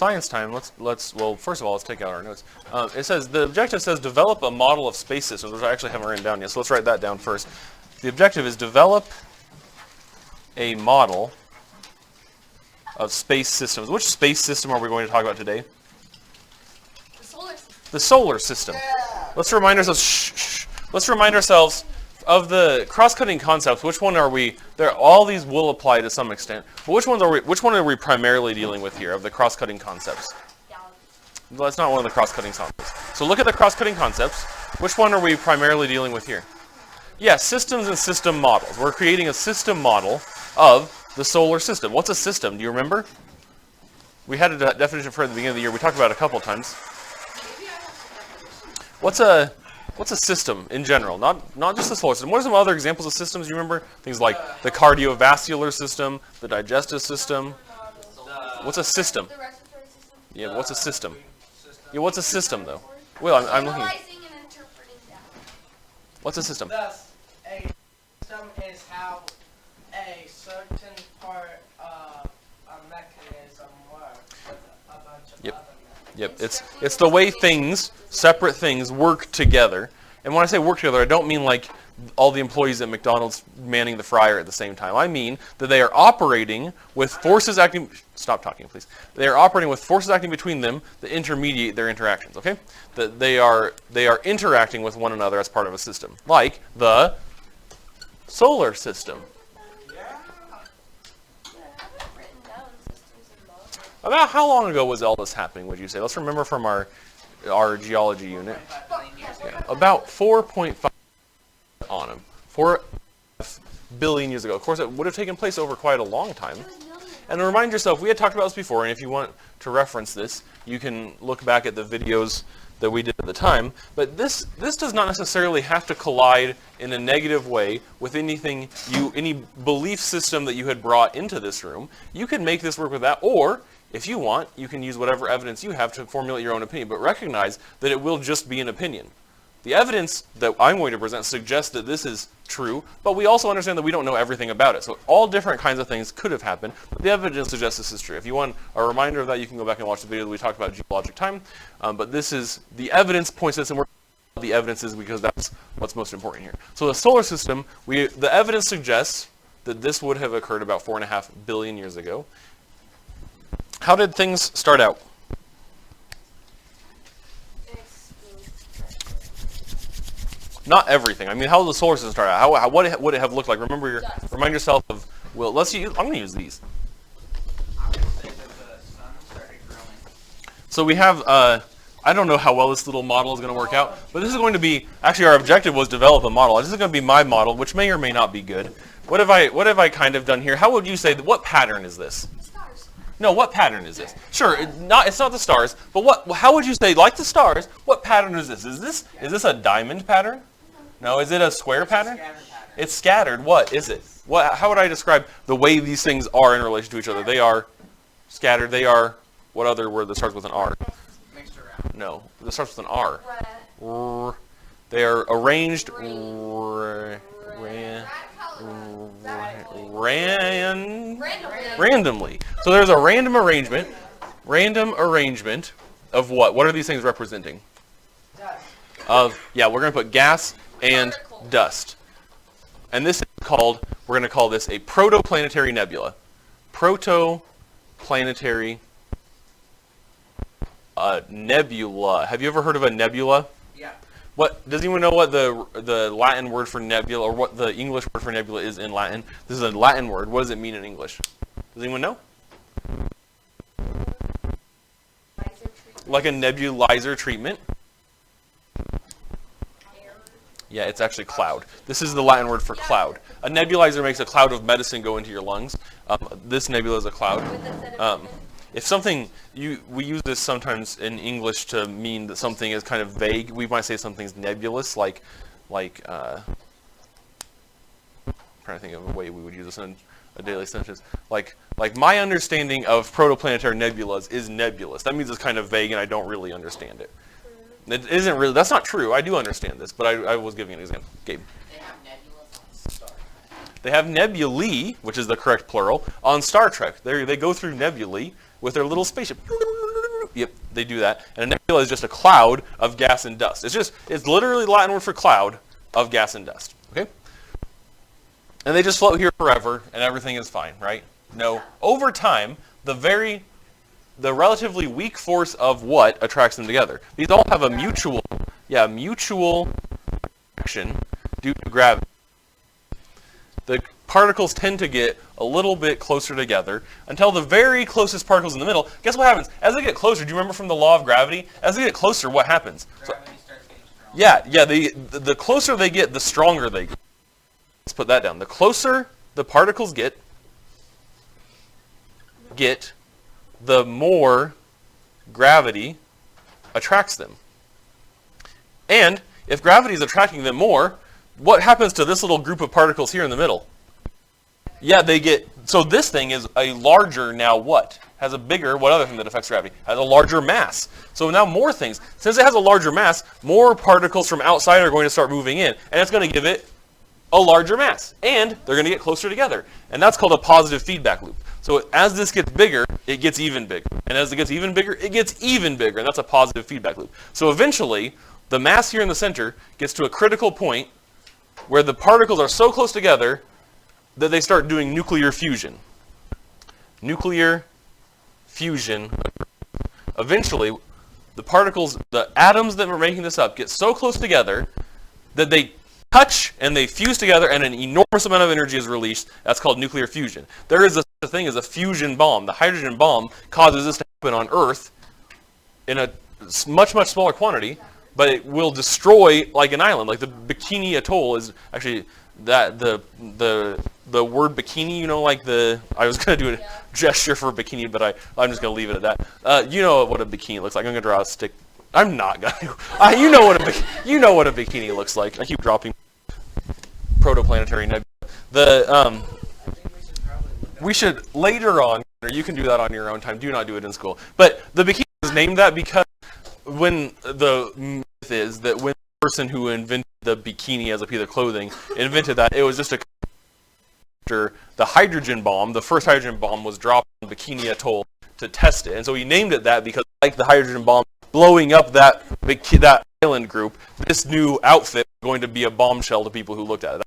science time. Well, first of all, let's take out our notes. It says the objective says develop a model of space systems, which I actually haven't written down yet. So let's write that down first. The objective is develop a model of space systems. Which space system are we going to talk about today? The solar system. The solar system. Yeah. Let's remind ourselves. Let's remind ourselves of the cross-cutting concepts. Which one are we? All these will apply to some extent. But which one are we primarily dealing with here of the cross-cutting concepts? Well, that's not one of the cross-cutting concepts. So look at the cross-cutting concepts. Which one are we primarily dealing with here? Yeah, systems and system models. We're creating a system model of the solar system. What's a system? Do you remember? We had a definition for it at the beginning of the year. We talked about it a couple of times. What's a system in general? Not just the solar system. What are some other examples of systems you remember? Things like the cardiovascular system, the digestive system. What's a system? Yeah, what's a system? Yeah, what's a system though? Well, I'm looking. What's a system? Thus, a system is how a certain part of a mechanism works with a bunch of other mechanisms. Yep, it's the way separate things work together. And when I say work together, I don't mean like all the employees at McDonald's manning the fryer at the same time. I mean that they are operating with forces acting. Stop talking, please. They are operating with forces acting between them that intermediate their interactions. Okay, that they are interacting with one another as part of a system, like the solar system. About how long ago was all this happening, would you say? Let's remember from our geology unit. Yeah, about 4.5 on them. 4 billion years ago. Of course, it would have taken place over quite a long time. And remind yourself, we had talked about this before, and if you want to reference this, you can look back at the videos that we did at the time. But this does not necessarily have to collide in a negative way with any belief system that you had brought into this room. You can make this work with that, or if you want, you can use whatever evidence you have to formulate your own opinion, but recognize that it will just be an opinion. The evidence that I'm going to present suggests that this is true, but we also understand that we don't know everything about it. So all different kinds of things could have happened, but the evidence suggests this is true. If you want a reminder of that, you can go back and watch the video that we talked about geologic time. But this is, the evidence points to this, and we're the evidence is because that's what's most important here. So the solar system, the evidence suggests that this would have occurred about 4.5 billion years ago. How did things start out? Not everything. I mean, how did the solar system start out? What would it have looked like? Remind yourself of. Well, I'm going to use these. I would say that the sun started growing. So we have. I don't know how well this little model is going to work out, but this is going to be. Actually, our objective was develop a model. This is going to be my model, which may or may not be good. What have I kind of done here? How would you say what pattern is this? Stars. No, what pattern is this? Sure, it's not the stars, but how would you say, like the stars, what pattern is this? Is this a diamond pattern? No, is it a square pattern? It's scattered. What is it? How would I describe the way these things are in relation to each other? They are scattered. They are, what other word that starts with an R? Mixed around. No, that starts with an R. They are arranged randomly. So there's a random arrangement of what? What are these things representing? Dust. We're going to put gas and dust. And this is we're going to call this a protoplanetary nebula. Protoplanetary nebula. Have you ever heard of a nebula? Yeah. Does anyone know what the Latin word for nebula, or what the English word for nebula is in Latin? This is a Latin word. What does it mean in English? Does anyone know? Like a nebulizer treatment. Yeah, it's actually cloud. This is the Latin word for cloud. A nebulizer makes a cloud of medicine go into your lungs. This nebula is a cloud. If something, we use this sometimes in English to mean that something is kind of vague. We might say something's nebulous, like I'm trying to think of a way we would use this in a daily sentence. Like my understanding of protoplanetary nebulas is nebulous. That means it's kind of vague and I don't really understand it. It isn't really, that's not true. I do understand this, but I was giving an example. Gabe. They have nebulas on Star Trek. They have nebulae, which is the correct plural, on Star Trek. They go through nebulae with their little spaceship. Yep, they do that. And a nebula is just a cloud of gas and dust. It's literally the Latin word for cloud of gas and dust. Okay? And they just float here forever, and everything is fine, right? No. Over time, the relatively weak force of what attracts them together? These all have a mutual attraction due to gravity. The particles tend to get a little bit closer together until the very closest particles in the middle. Guess what happens? As they get closer, do you remember from the law of gravity? As they get closer, what happens? Gravity starts getting stronger. The closer they get, the stronger they get. Let's put that down. The closer the particles get, the more gravity attracts them. And if gravity is attracting them more, what happens to this little group of particles here in the middle? Yeah, so this thing is a larger now what? Has a bigger, what other thing that affects gravity? Has a larger mass. So now more things. Since it has a larger mass, more particles from outside are going to start moving in, and it's going to give it a larger mass. And they're going to get closer together. And that's called a positive feedback loop. So as this gets bigger, it gets even bigger. And as it gets even bigger, it gets even bigger. And that's a positive feedback loop. So eventually, the mass here in the center gets to a critical point where the particles are so close together that they start doing nuclear fusion. Nuclear fusion. Eventually, the atoms that were making this up get so close together that they touch and they fuse together and an enormous amount of energy is released. That's called nuclear fusion. There is a thing as a fusion bomb. The hydrogen bomb causes this to happen on Earth in a much, much smaller quantity, but it will destroy like an island. Like the Bikini Atoll is actually that the word bikini, you know, like I was going to do a gesture for bikini, but I'm just going to leave it at that. You know what a bikini looks like. I'm going to draw a stick. I'm not going to. You know what a bikini looks like. I keep dropping Planetary Nebula. We should later on, or you can do that on your own time. Do not do it in school. But the bikini is named that because when the myth is that when the person who invented the bikini as a piece of clothing invented that, it was just after the hydrogen bomb. The first hydrogen bomb was dropped on Bikini Atoll to test it, and so he named it that because, like the hydrogen bomb blowing up that island group, this new outfit was going to be a bombshell to people who looked at it.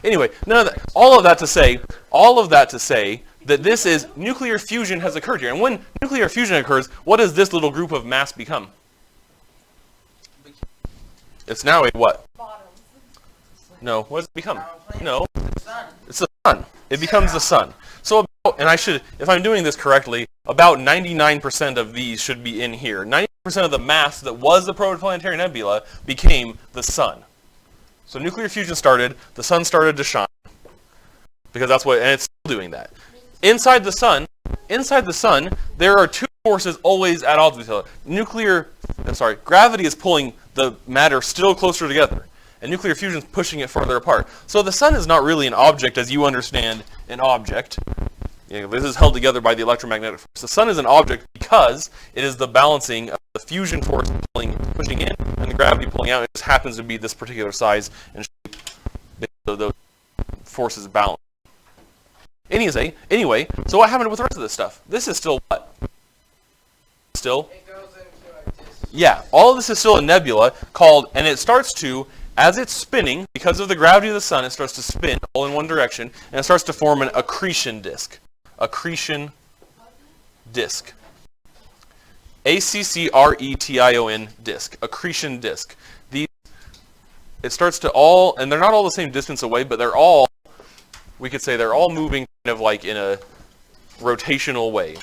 Anyway, none of that. All of that to say that this is nuclear fusion has occurred here. And when nuclear fusion occurs, what does this little group of mass become? It's now a what? Bottoms. No, what does it become? No. It's the sun. It becomes the sun. So, if I'm doing this correctly, about 99% of these should be in here. 90% of the mass that was the protoplanetary nebula became the sun. So nuclear fusion started, the sun started to shine, because that's what, and it's still doing that. Inside the sun, there are two forces always at odds with each other. Gravity is pulling the matter still closer together, and nuclear fusion is pushing it further apart. So the sun is not really an object as you understand an object. This is held together by the electromagnetic force. The sun is an object because it is the balancing of the fusion force pushing in and the gravity pulling out. It just happens to be this particular size and shape, so those forces balance. Anyway, so what happened with the rest of this stuff? This is still what? Still? It goes into a disk. Yeah, all of this is still a nebula called, and it starts to, as it's spinning, because of the gravity of the sun, it starts to spin all in one direction, and it starts to form an accretion disk. Accretion disk. ACCRETION disk. Accretion disk. It starts to all, and they're not all the same distance away, but they're all, we could say they're all moving kind of like in a rotational way.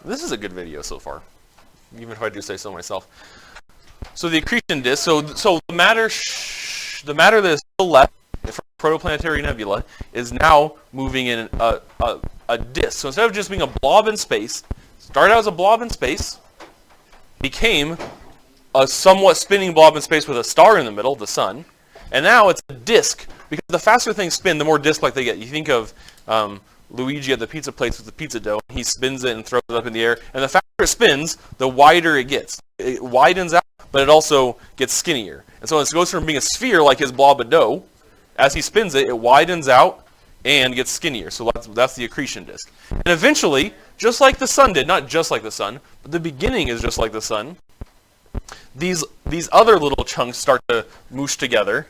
This is a good video so far, even if I do say so myself. So the accretion disk, so the matter that is still left from protoplanetary nebula is now moving in a disk. So instead of just being a blob in space, started out as a blob in space, became a somewhat spinning blob in space with a star in the middle, the sun, and now it's a disk, because the faster things spin, the more disk-like they get. You think of Luigi at the pizza place with the pizza dough. He spins it and throws it up in the air, and the faster it spins, the wider it gets. It widens out, but it also gets skinnier. And so it goes from being a sphere like his blob of dough. As he spins it, it widens out, and gets skinnier. So that's the accretion disk. And eventually, just like the sun did, not just like the sun, but the beginning is just like the sun, these other little chunks start to moosh together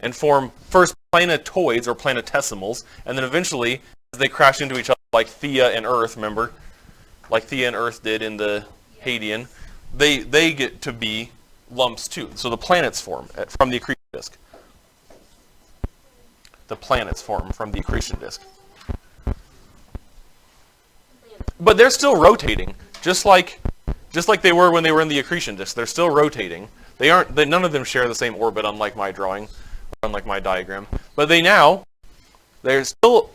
and form first planetoids or planetesimals, and then eventually, as they crash into each other like Theia and Earth, remember? Like Theia and Earth did in the Hadean, they get to be lumps too. So the planets form from the accretion disk. The planets form from the accretion disk. But they're still rotating, just like they were when they were in the accretion disk. They're still rotating. None of them share the same orbit, unlike my drawing, unlike my diagram. But they're still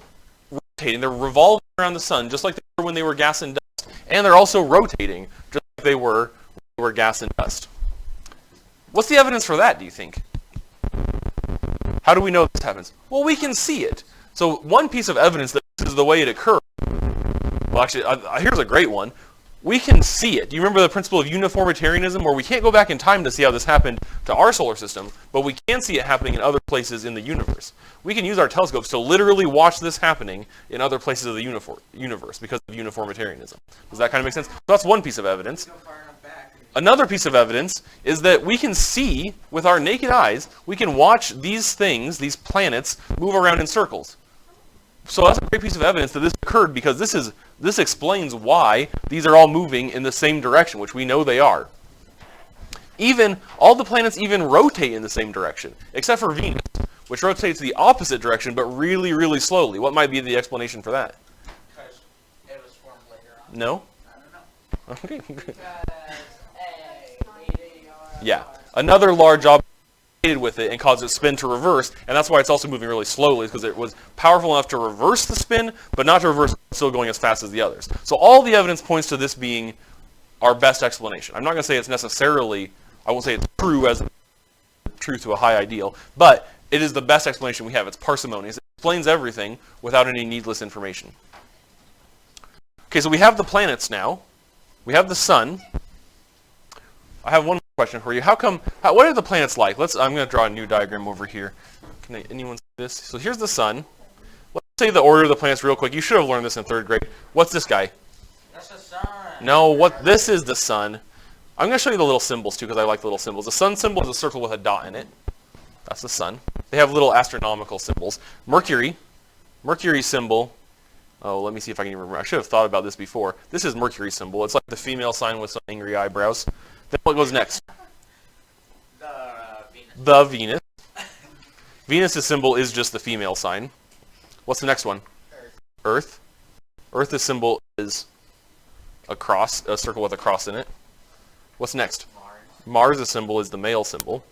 rotating. They're revolving around the sun, just like they were when they were gas and dust. And they're also rotating, just like they were when they were gas and dust. What's the evidence for that, do you think? How do we know this happens? Well, we can see it. So one piece of evidence that this is the way it occurs, well, actually, here's a great one. We can see it. Do you remember the principle of uniformitarianism, where we can't go back in time to see how this happened to our solar system, but we can see it happening in other places in the universe? We can use our telescopes to literally watch this happening in other places of the universe because of uniformitarianism. Does that kind of make sense? So that's one piece of evidence. Another piece of evidence is that we can see, with our naked eyes, we can watch these things, these planets, move around in circles. So that's a great piece of evidence that this occurred, because this explains why these are all moving in the same direction, which we know they are. All the planets even rotate in the same direction, except for Venus, which rotates the opposite direction, but really, really slowly. What might be the explanation for that? Because it was formed later on. No? I don't know. Okay. Because a meteor. Yeah. Another large object with it and caused its spin to reverse, and that's why it's also moving really slowly, because it was powerful enough to reverse the spin, but not to reverse still going as fast as the others. So all the evidence points to this being our best explanation. I'm not going to say it's necessarily, I won't say it's true as truth to a high ideal, but it is the best explanation we have. It's parsimonious. It explains everything without any needless information. Okay, so we have the planets now. We have the sun. I have one more question for you. What are the planets like? I'm going to draw a new diagram over here. Can anyone see this? So here's the sun. Let's say the order of the planets real quick. You should have learned this in 3rd grade. What's this guy? That's the sun. No, this is the sun. I'm going to show you the little symbols too, because I like the little symbols. The sun symbol is a circle with a dot in it. That's the sun. They have little astronomical symbols. Mercury symbol. Oh, let me see if I can even remember. I should have thought about this before. This is Mercury's symbol. It's like the female sign with some angry eyebrows. Then what goes next? The Venus. Venus's symbol is just the female sign. What's the next one? Earth. Earth's symbol is a cross, a circle with a cross in it. What's next? Mars' symbol is the male symbol.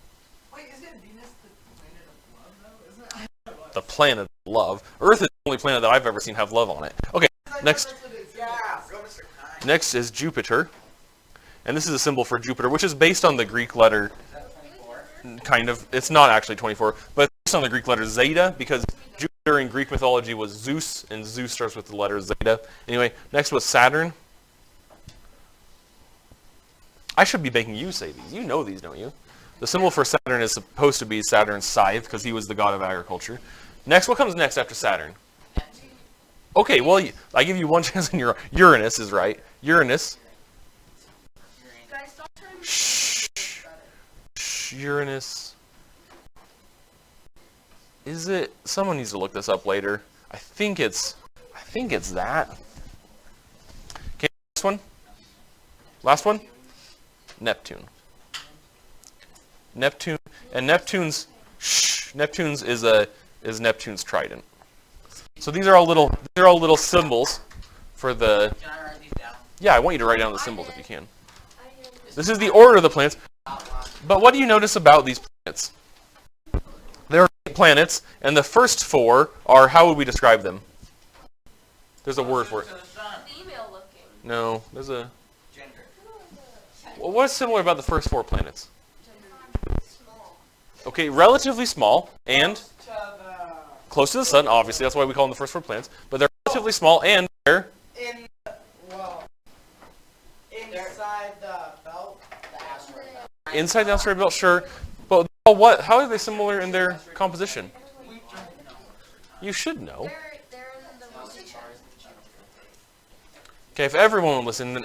Wait, isn't Venus the planet of love, though? Isn't it? The planet of love. Earth is the only planet that I've ever seen have love on it. Okay, next. Next is Jupiter. And this is a symbol for Jupiter, which is based on the Greek letter, kind of. It's not actually 24, but it's based on the Greek letter zeta, because Jupiter in Greek mythology was Zeus, and Zeus starts with the letter zeta. Anyway, next was Saturn. I should be making you say these. You know these, don't you? The symbol for Saturn is supposed to be Saturn's scythe, because he was the god of agriculture. Next, what comes next after Saturn? Okay, well, I give you one chance, and Uranus is right. Uranus. Uranus. Is it? Someone needs to look this up later. I think it's that. Okay, last one. Last one. Neptune. Neptune, and Neptune's is Neptune's trident. So these are all little symbols for the. Can I write these down? Yeah, I want you to write down the symbols if you can. This is the order of the planets. But what do you notice about these planets? There are 8 planets, and the first 4 are, how would we describe them? There's a word for it. Female looking. No, there's a. Gender. Well, what's similar about the first 4 planets? Small. Okay, relatively small and To the close to the sun, obviously. That's why we call them the first 4 planets. But they're relatively small and they're inside the belt, the asteroid belt. inside the asteroid belt, sure. But how are they similar in their composition? You should know. They're in the research. Okay, if everyone would listen, then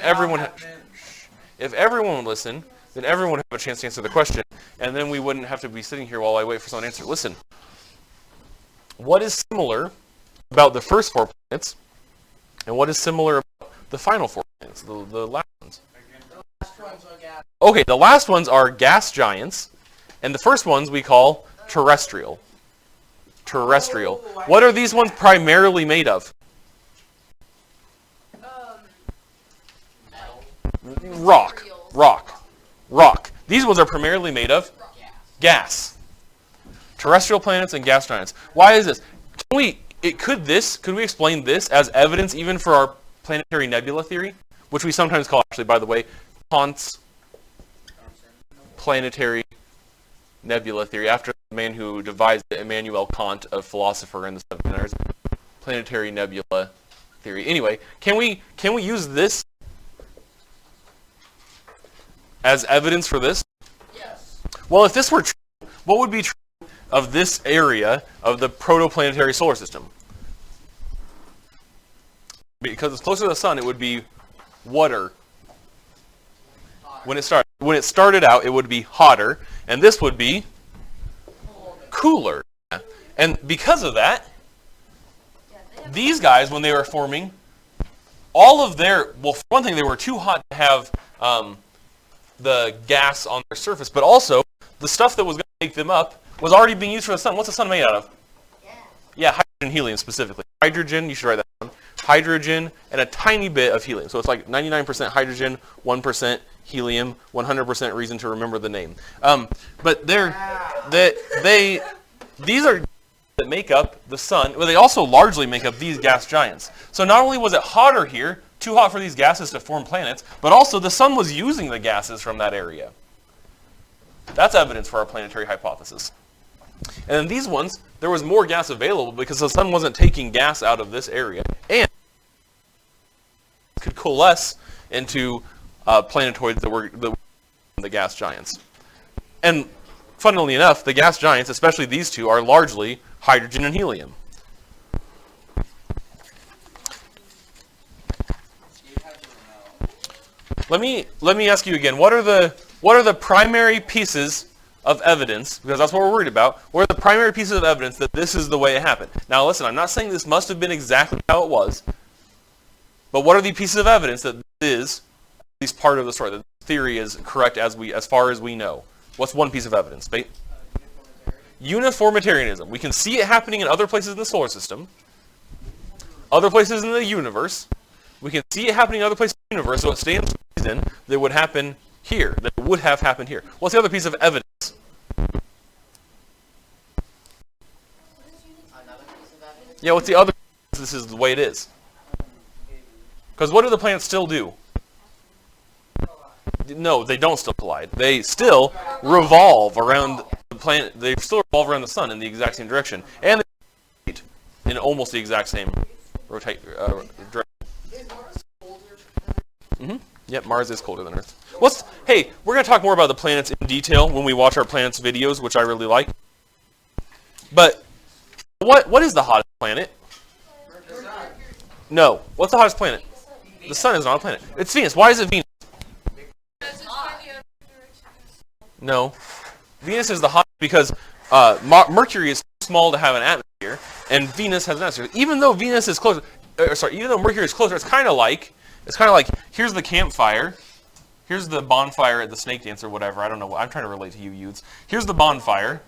if everyone would listen, then everyone would have a chance to answer the question, and then we wouldn't have to be sitting here while I wait for someone to answer. Listen, what is similar about the first 4 planets, and what is similar about the final 4 planets, the last ones? Last ones are gas. Okay, the last ones are gas giants, and the first ones we call terrestrial. Terrestrial. What are these ones primarily made of? Rock. Rock. Rock. These ones are primarily made of gas. Terrestrial planets and gas giants. Why is this? Could we explain this as evidence even for our planetary nebula theory, which we sometimes call, actually, by the way, Kant's planetary nebula theory, after the man who devised it, Immanuel Kant, a philosopher in the 1700s. Planetary nebula theory. Anyway, can we use this as evidence for this? Yes. Well, if this were true, what would be true of this area of the protoplanetary solar system? Because it's closer to the sun, it would be water. When it started out, it would be hotter, and this would be cooler. And because of that, these guys, when they were forming, well, for one thing, they were too hot to have the gas on their surface, but also the stuff that was going to make them up was already being used for the sun. What's the sun made out of? Yeah, hydrogen and helium specifically. Hydrogen, you should write that down. Hydrogen and a tiny bit of helium. So it's like 99% hydrogen, 1% helium, 100% reason to remember the name. But these are that make up the sun. Well, they also largely make up these gas giants. So not only was it hotter here, too hot for these gases to form planets, but also the sun was using the gases from that area. That's evidence for our planetary hypothesis. And then these ones, there was more gas available because the sun wasn't taking gas out of this area, and could coalesce into planetoids that were the gas giants. And funnily enough, the gas giants, especially these two, are largely hydrogen and helium. Let me ask you again. What are the primary pieces of evidence? Because that's what we're worried about. What are the primary pieces of evidence that this is the way it happened? Now, listen. I'm not saying this must have been exactly how it was, but what are the pieces of evidence that this is at least part of the story? That the theory is correct as far as we know. What's one piece of evidence? Uniformitarianism. We can see it happening in other places in the solar system, other places in the universe. We can see it happening in other places in the universe, so it stands to reason that it would happen here, that it would have happened here. What's the other piece of evidence? Yeah, what's the other piece? This is the way it is. Because what do the planets still do? No, they don't still collide. They still revolve around the planet. They still revolve around the sun in the exact same direction, and they rotate in almost the exact same direction. Yep, Mars is colder than Earth. Hey, we're going to talk more about the planets in detail when we watch our planets videos, which I really like. But what is the hottest planet? No. What's the hottest planet? The sun is not a planet. It's Venus. Why is it Venus? No. Venus is the hottest because Mercury is too small to have an atmosphere, and Venus has an atmosphere. Even though Venus is closer, even though Mercury is closer, it's kind of like here's the campfire, here's the bonfire at the snake dance or whatever. I don't know. I'm trying to relate to you youths. Here's the bonfire.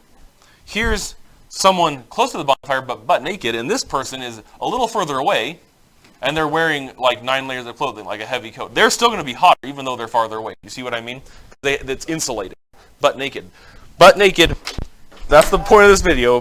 Here's someone close to the bonfire but butt naked, and this person is a little further away, and they're wearing like 9 layers of clothing, like a heavy coat. They're still going to be hotter even though they're farther away. You see what I mean? It's insulated. Butt naked. Butt naked. That's the point of this video.